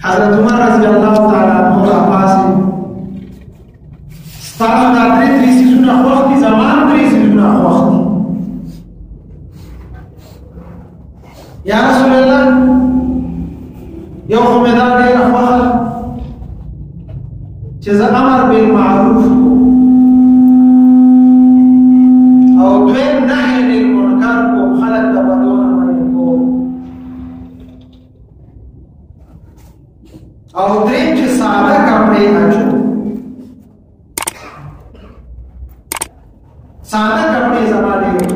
حضرت عمر رضی اللہ تعالیٰ عنہ راپاسی ستاسو دا دری سیزونه خوښ دي، زمان دری سیزونه خوښ دي. یا رسول الله یو خو مې دا ډېره خوښه چې زه امر بالمعروف او دویم نهی عن المنکر کوم، خلک د بدو نه منع کوم، او دریم چې ساده کپړې اچوم. ساده کپڑے زمانے میں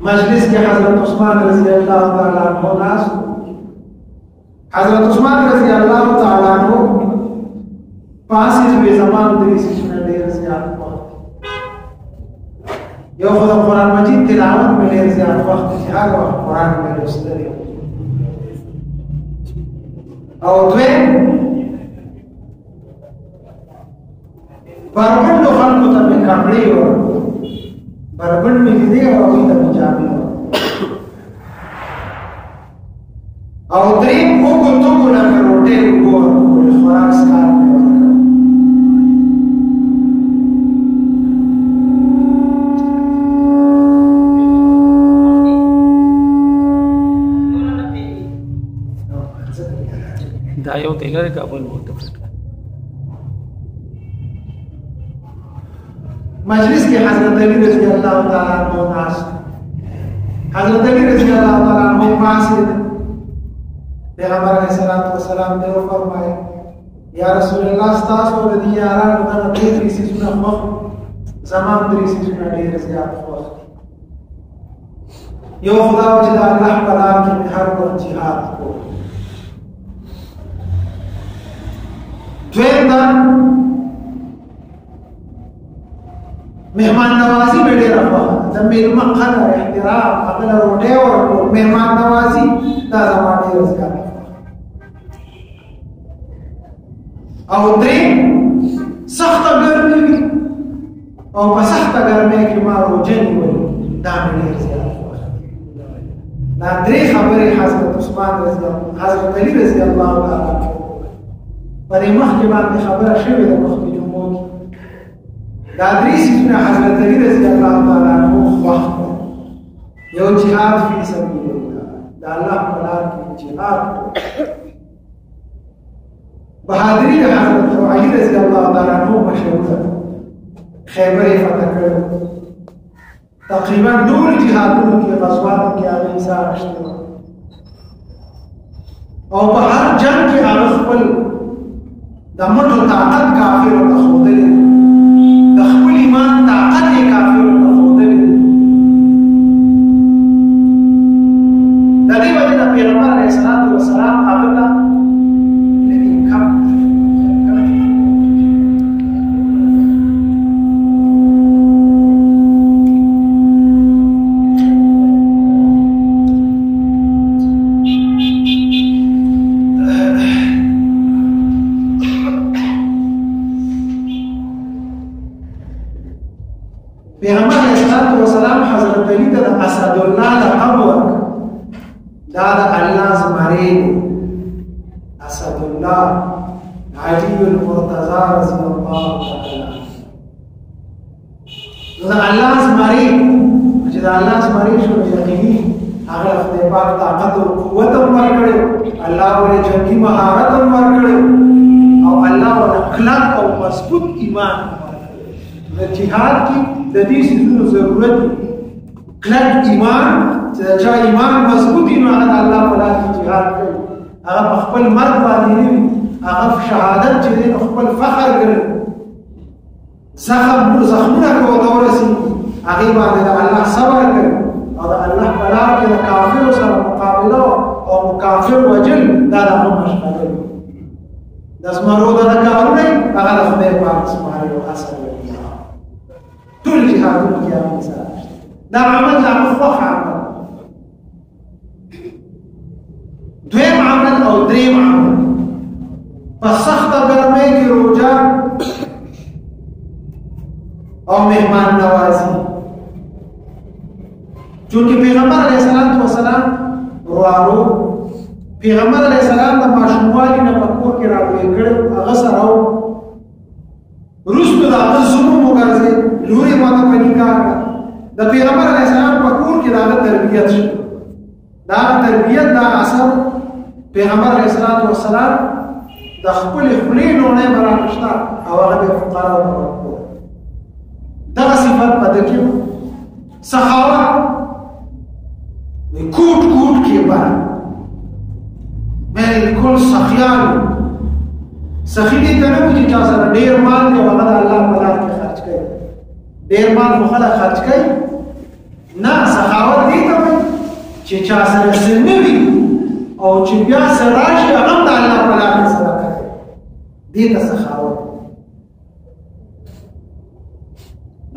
مجلس کے حضرت عثمان رضی اللہ تعالیٰ عنہ ناس، حضرت عثمان رضی اللہ تعالیٰ عنہ پاسیز بے زمان دریسی سنہ دیر زیاد وقت، یو خدا قرآن مجید تلاوت میں دیر زیاد وقت ہے، ہر وقت قرآن میں رسطری او دویں بربند خلقو تا میں کپڑی ہو، بربند میں دیدے ہو اوی تا مجامی ہو، او دریم او کو تو کو لکر روٹے کو خوراک سکار میں ورکا. دایو تیلر کابل ہوتا مجلس کے حضرت علی رضی اللہ تعالیٰ عنہ ناس، حضرت علی رضی اللہ تعالیٰ عنہ پاسد پیغمبر علیہ السلام نے فرمائے یا رسول اللہ ستاسو رضی یاران ودن دیر سیزونا خوخ زمان دری سیزونا دیر زیاد خوخ. یو خدا وجد اللہ پلار کی میں ہر وقت جہاد کو دویم دن مہمان نوازی میں ڈیرا ہوا، جب میلمہ قدر احترام اپنا روٹے اور مہمان نوازی دا زمانے رزگار او دریم سخت گرمی بھی او پسخت گرمی کی ما روجنی ولی دامنی رزگار نا دری خبری حضرت عثمان رضی اللہ حضرت علی رضی اللہ تعالیٰ پر محکمان دی خبر شوی دا مخبی جمعو کی دا دری سیزونه حضرت علی رضی اللہ تعالیٰ عنہ وقت یو جہاد فی سبیل اللہ، دا اللہ پلار کی جہاد بہادری دا حضرت علی رضی اللہ تعالیٰ عنہ مشہور خیبر فتح کرو، تقریبا نور جہادوں کی غزوات کی آگئی سارشتے ہو، اور بہر جنگ کی عرف پل دمت و طاقت کافر و تخودل دخل ایمان طاقت کافر و تخودل. دادی وجہ پیغمبر علیہ السلام آگتا لیکن کم پیغمبر علیہ السلام حضرت علی دا اسد اللہ لقب ورک دا اللہ زمارین اسد اللہ علی المرتضی رضی اللہ تعالی دا اللہ زمارین جدا اللہ زمارین شو یقینی اگر اپنے پاک طاقت و قوت امر کرے، اللہ ولی جنگی مہارت امر کرے، اور اللہ ولی اخلاق اور مضبوط ایمان جہاد کی ددی سیزونو ضرورت کلک ایمان چا ایمان مضبوط ایمان اللہ پلا کی جہاد کرے، اگر اخبر مرد بادی اگر شہادت چیزیں اخبر فخر کرے زخمنا کو دورسی اگر بعد اللہ صبر کرے اور اللہ پلا کے کافر سر مقابلہ اور مکافر وجل دادا ہم مشغل دس مرود نکارو نہیں اگر اخبر پاک سمارے و حسن طول جهادون كي أمين سارش دا عمل دا مخوخ عمل دویم عمل أو دریم عمل فالسخت گرمے کی روجہ اور مہمان نوازی، چونکہ پیغمبر علیہ السلام روارو پیغمبر علیه السلام د ماشوموالي نه په کور کې راوړی کړی هغه سره وروسته د هغه زموږ وګرځېد لور یې ماته په نکاح کړه د پیغمبر علیه السلام په کور کې د هغه تربیت شو د هغه تربیت دا اثر پیغمبر علیه السلام د خپلې خولې لوڼۍ به راکشته او هغه به فقراو ته ورکول دغه صفت په ده کې و سخاوت کوټ کوټ کې بر بالکل سخیان سخی دې ته نه و چې چا سره ډېر مال دی او هغه د الله په لار کې خرج کوي ډېر مال خو خلک خرج کوي نه سخاوت دې ته وایي چې چا سره څه نه وي او چې بیا سره راشي هغه هم د الله په لار کې صدقه کوي دې ته سخاوت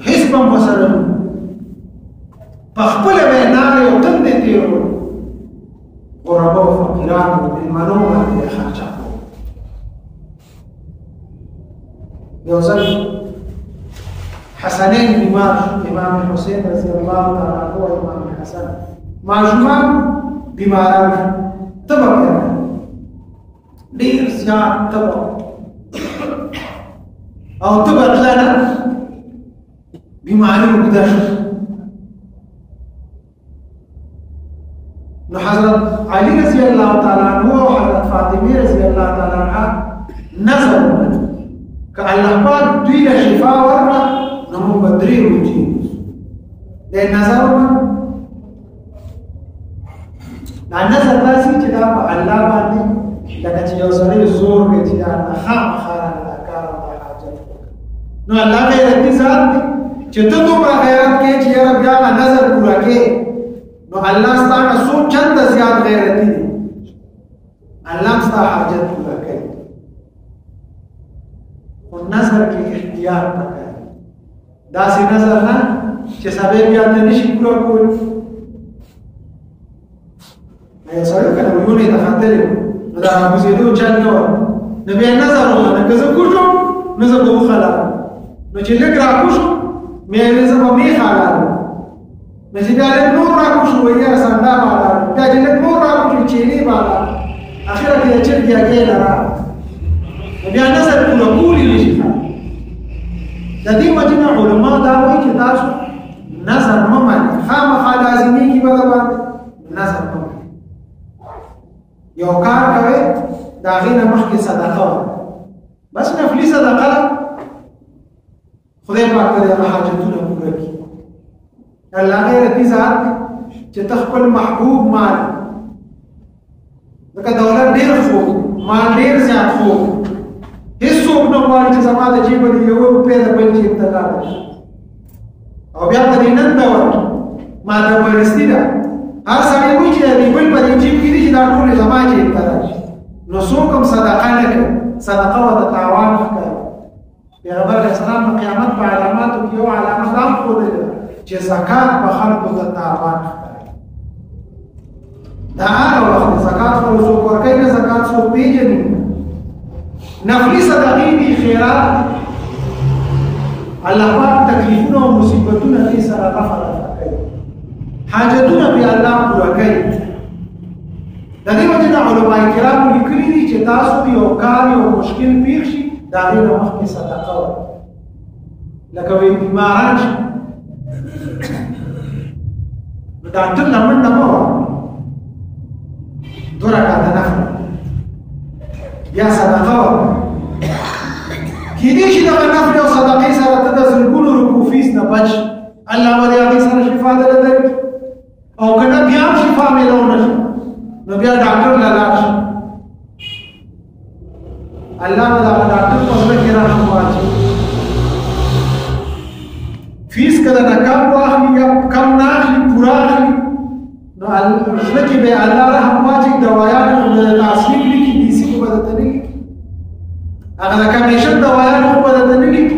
هیڅ به هم ورسره نه په خپله به یې نارې او تندې تېرول غربا و فقیران و مېلمنو باندې یې خرچه کول یو ځل حسنین بیمار شو امام حسین رضی الله تعالی عنه و امام حسن ماشومان بیماران تبه پیدا ډېر زیات تبه او تبه تلله بیماري اوږده شوه نو حضرت علی رضی الله تعالی عنہ او حضرت فاطمه رضی الله تعالی عنها نظر وکړ ک الله پاک دوی له شفا ورکړه نو موږ بدري وځي د نظر وکړ دا نظر داسې چې دا په الله باندې لکه چې یو سړی زور کوي چې دا خامخا الله کار او حاجت نو الله غیرتي ذات دی چې ته دومره غیرت کوې چې یاره بیا نظر پوره کوې نو الله ستانه سو چند زیات غیرتی دی الله ستا حاجت پورا کوي خو نظر کې احتیاط پکار داسې نظر نه چې سبب بیا ته نشي پورا کولی یو سړی کنه یونې ته خندلې نو دا راکوزېدو چل نه وه نو بیا یې نظر وکړه که زه کوږ نو زه به وخلم نو چې لږ راکوشم بیا یې زه به میخ حلالم نو چې بیا لږ نور راکوشو وایي یاره سنډا بالا بیا چې لږ نور راکوشو چینې بالا اخره کې د چرګ یاګې لره نو بیا نظر پوره کولی نشي د دې وجې نه علما دا وایي چې تاسو نظر مه منئ خامخا لازمېږي به د باندې نظر مه منئ یو کار کوئ د هغې نه مخکې صدقه ورکړئ بس نفلي صدقه خدای پاک ته د هغه حاجتونه پوره کړي الله غیرتي ذات دی چې ته خپل محبوب مال لکه دولت ډېر خوږ مال ډېر زیات خوږ هېڅوک نه غواړي چې زما د جیبه د یوه روپۍ د بل جیب ته لاړه شي او بیا په دې نن ډول ماته پرستي ده هر سړی وایي چې د بل په دې جیب کې دي چې دا ټولې زما جیب ته راشي نو څوک هم صدقه نه کوي صدقه ورته تاوان ښکاري پیغمبر علیه السلام د قیامت په علاماتو کې یو علامه دا هم ښودلې ده چې زکات په خلکو ته تاوان ښکاري دا هغه وخت زکات خو څوک ورکوي نه زکات څوک پېژني نفلي صدقې دي خیرات الله پاک تکلیفونه او مصیبتونه دې سره رفع کوي حاجتونه به الله پوره کوي د دې وجه نه علماء کرام لیکلي دي چې تاسو یو کار یو مشکل پیښ شي د هغې نه مخکې صدقه ورکړئ لکه وایي بیماران شي نو ډاکټر نه منډه مه وهه 2 رکعته نفل بیا صدقه ورکړه کېدای شي دغه نفل او صدقې سره ته د زرګونو روپو فیس نه بچ الله به د هغې سره شفا درله درکړي او که نه بیا هم شفا میلاو نه شي نو بیا ډاکټر له لاړ شي الله به دغه ډاکټر په زړه کې رحم واچوي فیس که درنه کم واخلي یا کم نه اخلي پوره اخلي نو زړه کې به الله رحم واچوي دوایانو خو به درته اصلي لیکي دیسي خو به درته نه لیکي هغه د کمیشن دوایانو خو به درته نه لیکي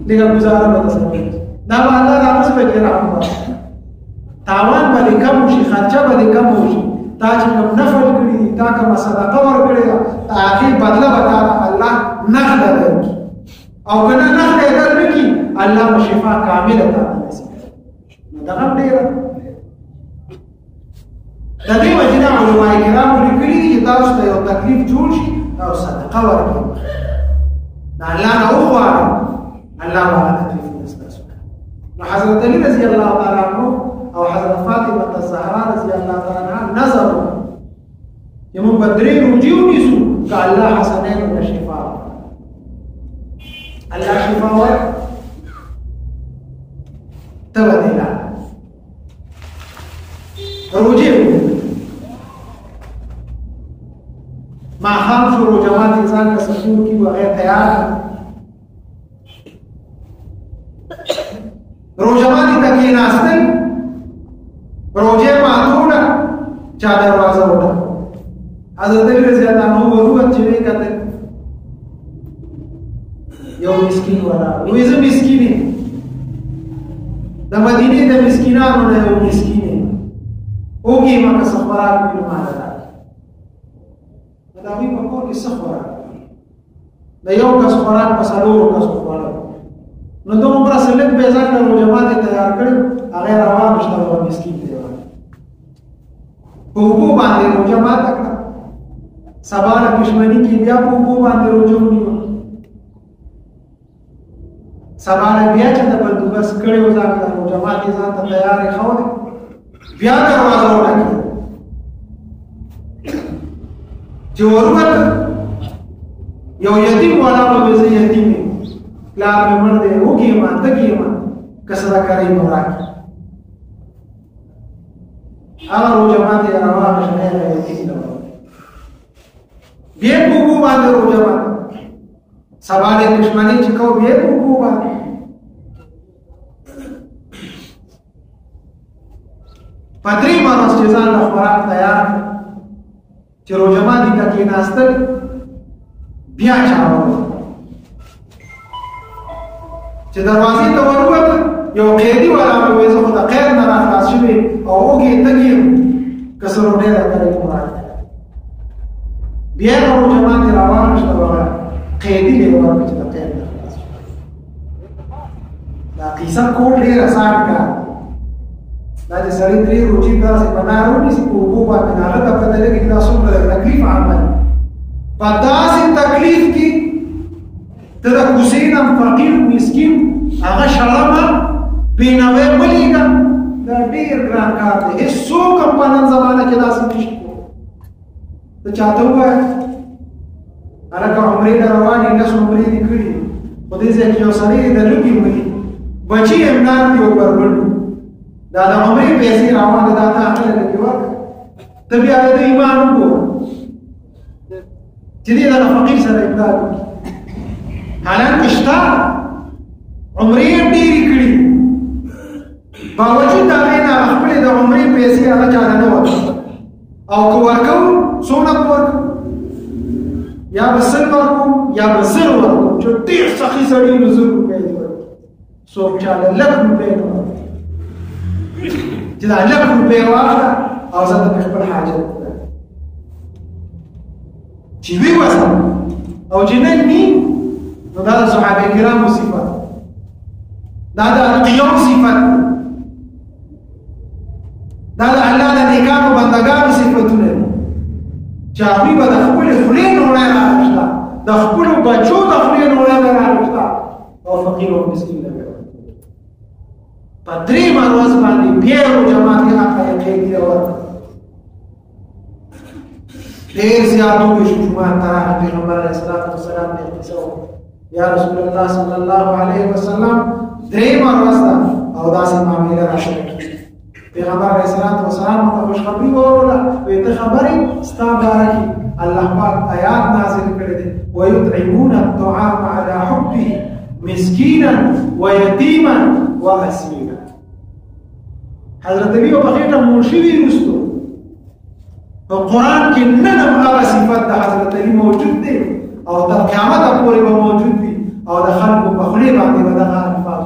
لږه ګزاره به درسره کوي دا به الله د هغه زړه کې رحم واچوي تاوان به دې کم وشي خرچه به دې کم وشي تا چې کوم نفل کړي دي تا کومه صدقه ورکړې ده د هغې بدله به تا الله نغده درکړي او که نه نغده یې در نه کړي الله به شفا کامله تا ته نصیب کړي نو دغه هم ډېره د دې وجې نه علماء کرامو لیکلي دي چې صدقه ورکړي د الله نه وغواړي الله به هغه تکلیفونه ستاسو نو حضرت علي رضی الله تعالی عنه او حضرت فاطمه الزهرا رضی الله تعالی عنها نظر چې موږ به درې روجې ونیسو که الله حسنین ته شفا الله شفا ورکړي ته به دی لاړه روجې ماښام شو روژه ماتي ځان له سکون کي هغه تیار روژه ماتي ته کېناستل روژې ماتوله چا دروازه وټکه حضرت علي رضی الله عنه وروت چې ویې کتل یو مسکین ولاړ وایي زه مسکین یم د مدینې د مسکینانو نه یو مسکین یم اوږې ما که څه خوراک وي نو ماته راکړي د هغوی په کور کې څه خوراک د یو کس خوراک په څلورو کسو خوړل نو دومره څه لږ بې ځانه روژه ماتې تیار کړي هغه یې روان شته هغه مسکین دی په اوبو باندې روژه ماته کړه سبا له پښمني کې بیا په اوبو باندې روژه ونیوه سبا له بیا چې د بندوبست کړی و ځان ته روژه ماتې ځان ته تیار یې ښودی بیا دروازه وټکېده چې وروت یو یتیم ولاړ و زه یتیم یم پلار مې مړ دی وږی یم تږی یم که صدقه مې راکړي هغه روژه ماتې یې راواخېسته هغه یتیم ته بیا په اوبو باندې روژه ماتې سبا د پښمنۍ چې کوو بیا په اوبو باندې په درې مانوس چې ځان له خوراک تیار چې روژه ماتي ته کېناستل بیا چا ووت چې دروازې ته وروت یو قیدي ولاړ و زه خو د قید نه راخلاص شوی او وږی تږی یم که څه روډۍ راته راکړي بیا یې روژه ماتي راواخېسته هغه قیدي دی ورکړه چې د قید نه خلاص شي دا قیصه کوټ ډېر اسان کار دا چې سړی درې روجې داسې په نار ونیسي په اوبو باندې نو هغه ته پته لګي چې دا څومره تکلیف عمل په داسې تکلیف کې ته د کوڅې نه فقیر مسکین هغه شړمه بېنوی ملیږه دا ډېر ګران کار دی هېڅوک هم په نن زمانه کې داسې نشي ته چاته ووایه هلکه عمرې ته روان یې لس عمرې دې کړي خو دې ځای کې یو سړی د لوږې مري بچي یې امنان دي او بربنډ دا د عمرې پیسې روانه دا ته هغه لږې ورکړه ته بیا د ایمان وګوره چې دې دغه فقیر سره امداد وکړي حالانکه شته عمرې یې ډېرې کړي باوجود د هغې نه خپلې د عمرې پیسې هغه چاته نه ورکړه او که ورکوو څومره به ورکوو یا به سل ورکوو یا به زر ورکوو چې ډېر سخي سړي نو زر روپۍ دې ورکړي څوک چاله لږ روپۍ نه ورکړي چې دا لږ روپۍ واخله او زه ته خپل حاجت وکړم چې وي وسه او چې نه وي نو دا د صحابه کرامو صفت دا د اتقیانو صفت دا د الله د نیکانو بندګانو صفتونه دي چې هغوی به د خپلې خولې نوړی راغوښته د خپلو بچو د خولې نوړی به راغوښته او فقیر او مسکین به په درېیمه ورځ باندې بیا روژه ماتې هغه یې قیدي ورکړه ډېر زیات وږي شو جومات ته راغی پیغمبر علیه السلام ته قصه وکړه یا رسول الله صلی الله علیه وسلم درېیمه ورځ ده او داسې معامله راشوه پیغمبر علیه السلام ته خوشخبري ووروله وایي ته خبرې ستا باره کې الله پاک آیات نازل کړی دی ویطعمون الطعام علی حبه مسکینا ویتیما واسیرا حضرت علی په خېټه مړ شوي وروستو په قرآن کې نن هم هغه صفت د حضرت علی موجود دی او تر قیامته پورې به موجود وي او د خلکو په خولې باندې به دغه الفاظ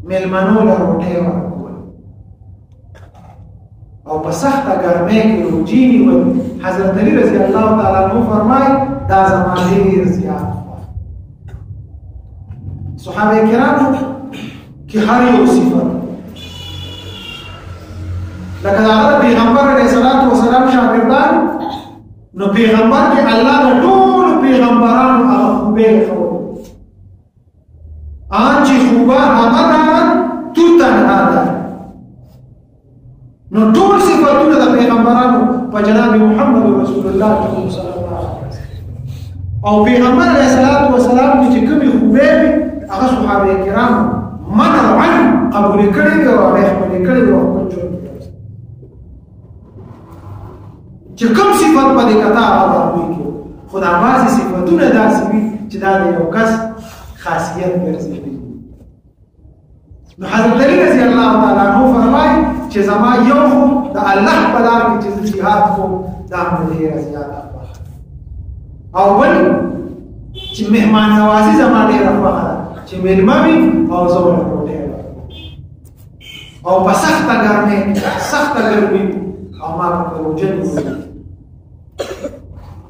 مېلمنو له روټۍ ورکول او په سخته ګرمۍ کې روجې نیول حضرت علی رضی الله تعالی عنه فرمایي دا زما ډېر زیات صحابه کرامو کې هر یو صفت لکه دا پیغمبر علیه الصلاۃ والسلام شاګردان نو پیغمبر کې الله د ټول پیغمبرانو هغه خوبه خو آنچه خوبه هغه ده تو تنها ده نو ټول صفاتونه د پیغمبرانو په جناب محمد رسول الله صلی الله علیه وسلم او پیغمبر علیه الصلاۃ والسلام چې کومې خوبه هغه صحابه کرام منعا قبول کړي او هغه خپل کړي او خپل ژوند چې کوم صفات په دې کتا راوړي کې خدا بعضي صفاتونه داسې وي چې دا د یو کس خاصیت ګرځي نو حضرت علی رضی الله تعالی عنہ فرمایي چې زما یو خو د الله په لار کې چې جهاد کوم دا مې ډېره زیاته او بل چې مهمان نوازي زما ډېره خوښه ده چې مېلمه وي او زه ورته او په سخته ګرمۍ سخته ګرمۍ او ما په روژه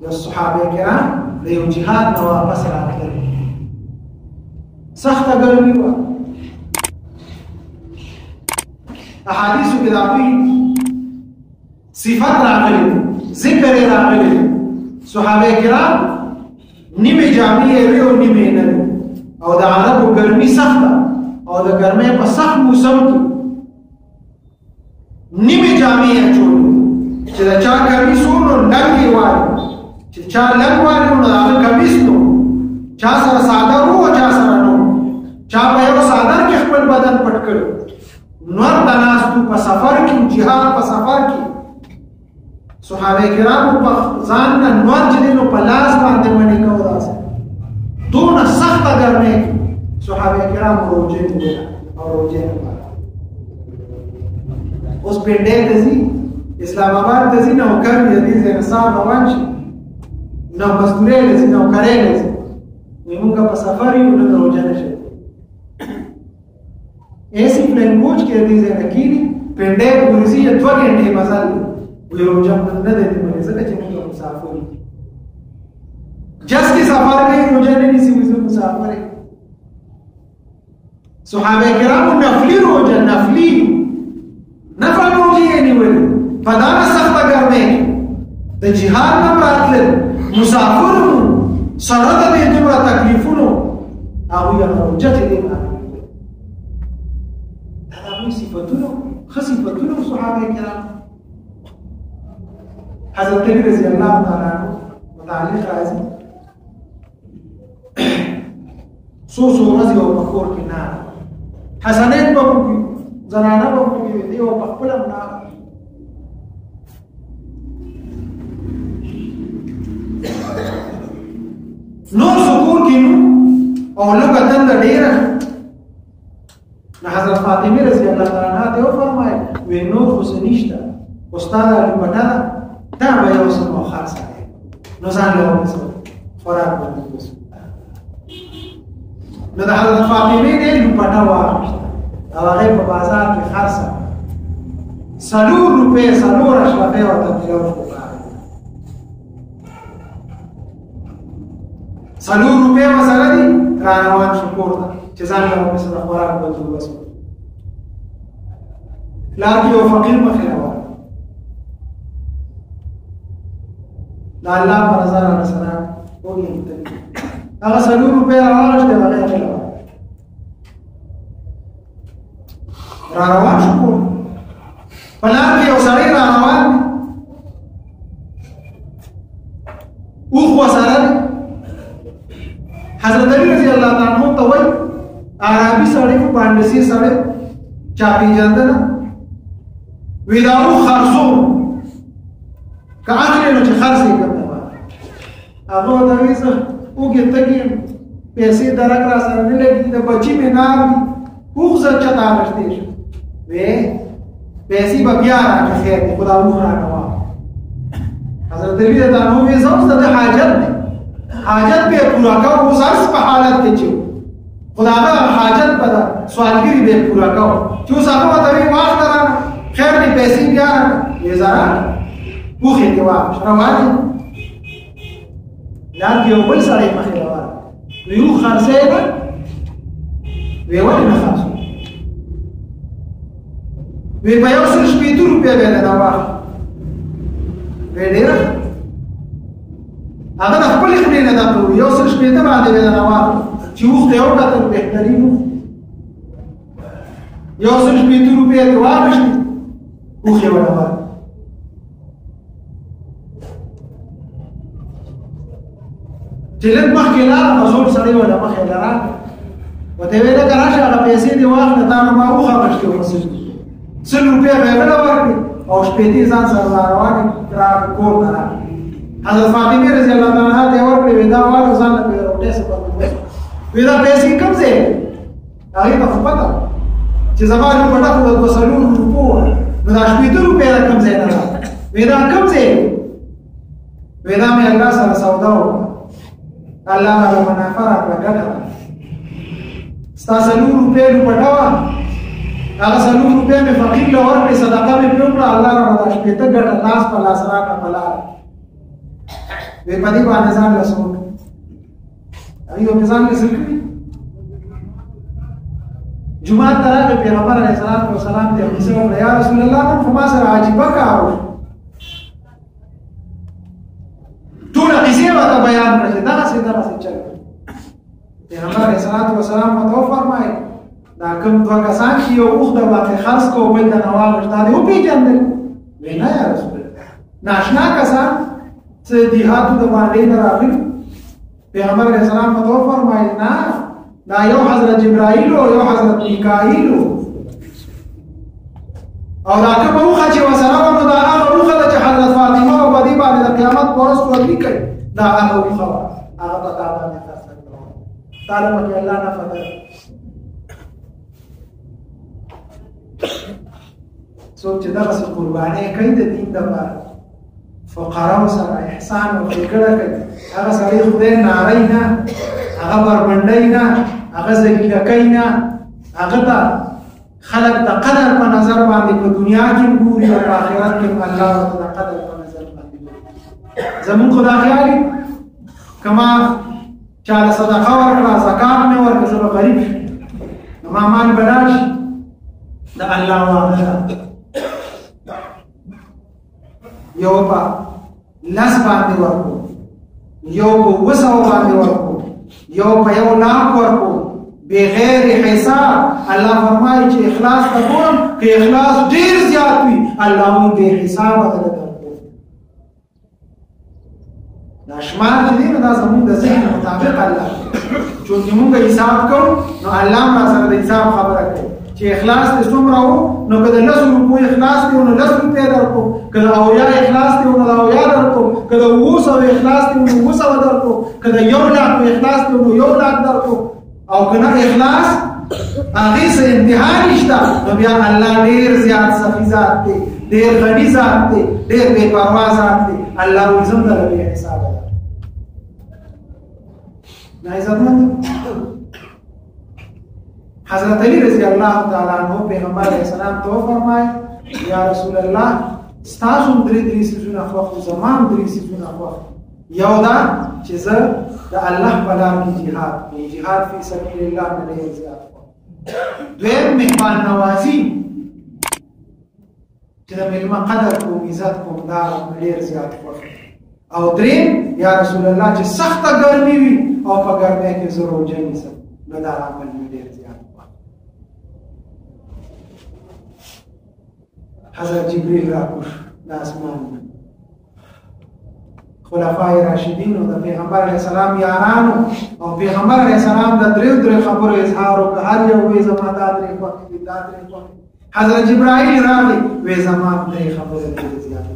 د صحابه کرام د یو جهاد نه واپس راتلل سخته ګرمۍ وه احادیثو کې د هغوی صفت راغلی ذکر یې راغلی صحابه کرام نیمې جامې یې وې او نیمې نه وې او د عربو ګرمي سخته او د ګرمۍ په سخت موسم کې نیمې جامې یې اچولې چې د چا کمیس و نو لنګ یې والي چې چا لنګ والي نو د هغه کمیس نو چا سره څادر و او چا سره نه چا په یو څادر کې خپل بدن پټ کړی نور د ناستو په سفر کې جهاد په سفر کې صحابه کرامو په ځان نه نور چې دی نو په لاس باندې منې کوو داسې دونه سخته ګرمۍ کې صحابه کرامو روژې نیوله او روژې نه پاته اوس پنډۍ ته ځي اسلام آباد ته ځي نوکر د دې ځای نه ساه روان شي نو مزدورۍ له ځي نوکرۍ له ځي وایي موږ په سفر یو نه روژه نه شي ایسی پلین کوچ کې دې ځای نه کېني پنډۍ پولیسي یې 2 غنټې مزل وایي روژه نه دی نیولې ځکه چې موږ مسافر یو جس کی سفر کوي روژه نه نیسي وایي زه مسافر یم صحابه کرامو نفلي روژه نفلي نفل روژې یې نیولې په دغه سخته ګرمۍ کې د جهاد نه راتلل مسافر وو سره د دې دومره تکلیفونو هغوی هغه روژه چې دی دا د هغوی صفتونو ښه صفتونه وو صحابه کرام حضرت علی رضی الله تعالی عنہ متعلق راځي څو ورځې او په کور کې نه حسنین به وکړي زنانه به وکړي دی او په خپله هم نه نور سکون کې نو او لږه دنده ډېره نو حضرت فاطمه رضی الله تعالی عنها ته وفرمایل وی نور خو څه نشته خو ستا دا لوبټه ده دا به یو څه مؤخر سره نو ځان له ونیسه خوراک باندې وسو نو د حضرت فاطمه دې لوبټه واخیسته او هغه په بازار کې خرڅه 3 روپۍ 3 اشرفۍ ورته تلوف وکړه 3 روپۍ مسله دي را روان شو کور ته چې ځان له ونیسه د خوراک بندوبست وکړي پلار کې یو فقیر مخې روان د الله په رضا را سره وګورئ هغه 3 روپۍ راوړل هغه یې را روان شو په لار کې یو سړی را روان دی اوښ ورسره دی حضرت علی رضی الله تعالی عنہ ته وایي عربي سړی په پانډسي سړی چا پېژانده نه وی دا اوښ خرڅوم که اخلې نو چې خرڅ یې کړم هغه ورته وایي زه اوږې تږي یم پیسې درک را سره نه لګي د بچي مې نار دي اوښ زه چته اغشتی شم وی پیسې به بیا راکړه خیر دی خدا اوښ راکوه حضرت علی رضی الله عنه وی زه اوس د ده حاجت دی حاجت به یې پوره کوه اوس هر څه په حالت کې چې خو د هغه حاجت به ده سوالګري به یې پوره کوه چې اوس هغه ورته وی واخله رانه خیر دی پیسې بیا راکړه وی زه راکړه اوښ یې دې واخیست روان دی لار کې یو بل سړی مخې روان وی اوښ خرڅوې نه وی ولې نه خرڅوې وی په 1 سل شپېته روپۍ روپۍ به یې نه واخلي وی ډېره هغه د خپلې خولې نه دا کوي 180 باندې به یې نه واخلي چې اوښ ته یې وکتل بهترین اوښ 180 روپۍ یې واخیستې اوښ یې ونه واخلي چې لږ مخکې لاړه زوړ سړی وله مخې له راغی ورته یې ویل که راشه هغه پیسې دې واخله تا نه ما اوښ اخیستې وه 100 روپۍ به یې بله ورکړې او شپېتې ځان سره راروانې راغی کور ته راغی حضرت فاطمې رضی الله تعالی عنها ته یې ورکړې وی دا واخله ځان له روټۍ څخه وی دا پیسې کوم ځای هغې ته خو پته چې زما لوپټه خو د 200 روپو وه نو دا 80 روپۍ د کوم ځای نه راغله وی دا کوم ځای وی دا مې الله سره سودا وکړه الله راله منافع راکړه ګټه ستا 4 روپۍ لوپټه وه هغه 4 روپۍ مې فقیر له ورکړې صدقه مې پرې وکړه الله راله دا 80 ګټه لاس په لاس راکړه په لاره وی په دې باندې ځان له څه وکړي هغې به مې ځان له څه کړي جومات ته راغی پیغمبر علیه السلام ته یې کیسه وکړه یا رسول الله نن خو ما سره عجیبه کار وشو ټوله قیسې ورته بیان کړه چې دغسې چل پیغمبر علیه السلام ورته وفرمایل دا کوم 2 کسان چې یو اوښ در باندې خرڅ کړو بل ته نه واغېږت دا دې وپېژندل وی نه یا رسول الله ناشنا کسان څه دیهاتو د باندې نه راغلي پیغمبر علیه السلام ورته وفرمایل نه دا یو حضرت جبرائیل او یو حضرت میکائیل او دا کومه اوښه چې ورسره وه نو دا هغه اوښه ده چې حضرت فاطمه به په دې باندې د قیامت په ورځ سورلي کوي دا هغه اوښه وه هغه به تا باندې خرڅه کړه تا له پکې الله نفع ده څوک چې دغسې قربانۍ کوي د دین دپاره فقراو سره احسان او ښېګړه کوي هغه سړی خدای ناری نه هغه بربنډی نه هغه ذلیلکۍ نه هغه ته خلق د قدر په نظر باندې په دنیا کې ګوري او په آخرت کې الله ورته د قدر په نظر باندې ګوري زمونږ خو دا خیال که ما چاله صدقه ورکړه زکات مې ورکړه زه به غریب شم نو ما مال به راشي د الله واغله یو په 10 باندې ورکړو یو په 200 باندې ورکړو یو په 1 لاکھ ورکړو بغیر حساب الله فرمایي چې اخلاص تکوم که اخلاص ډیر زیات وي الله مو به حساب درکړي دا شمار چې دی نو دا زموږ د ذهن مطابق الله چې موږ حساب کوو نو الله ما سره د حساب خبره کوي چې اخلاص دې څومره وو نو که د 10 روپو اخلاص دی نو 10 روپۍ درکو که د 80 اخلاص دی نو 80 درکو که د 200 اخلاص دی نو 200 درکو که د 1 لاکھ اخلاص دی نو 1 لاکھ درکو او کنه اخلاص هغه څه امتحان نشته نو بیا الله ډیر زیات سخی ذات دی ډیر غنی ذات دی ډیر بے پروا ذات دی الله زم ته به حساب ده نه عزتمن حضرت علی رضی الله تعالی عنہ پیغمبر علیہ السلام تو فرمائے یا رسول الله ستاسو درې سيزونه خو زمان درې سيزونه خو یو دا چې زه د الله په لار کې جهاد فی سبیل الله نه ډېر زیات دویم مهمان نوازی چې د مېلمه قدر کوم عزت کوم دا ډېر زیات او دریم یا رسول الله چې سخته ګرمي وي او په ګرمۍ کې زه روژه نیسم نو دا عمل مې ډېر زیات حضرت جبریل راکوش د اسمان خلفای راشدین او د پیغمبر علیه السلام یارانو او پیغمبر علیه السلام د درې خبرو اظهار وکړ هر یو وې زما دا درې وخت دا درې وخت حضرت جبرائیل راغی وې زما درې خبرې دې زیات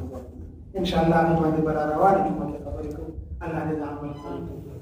ان شاء الله باندې بل روانه کومه خبرې کوم الله دې عمل کوي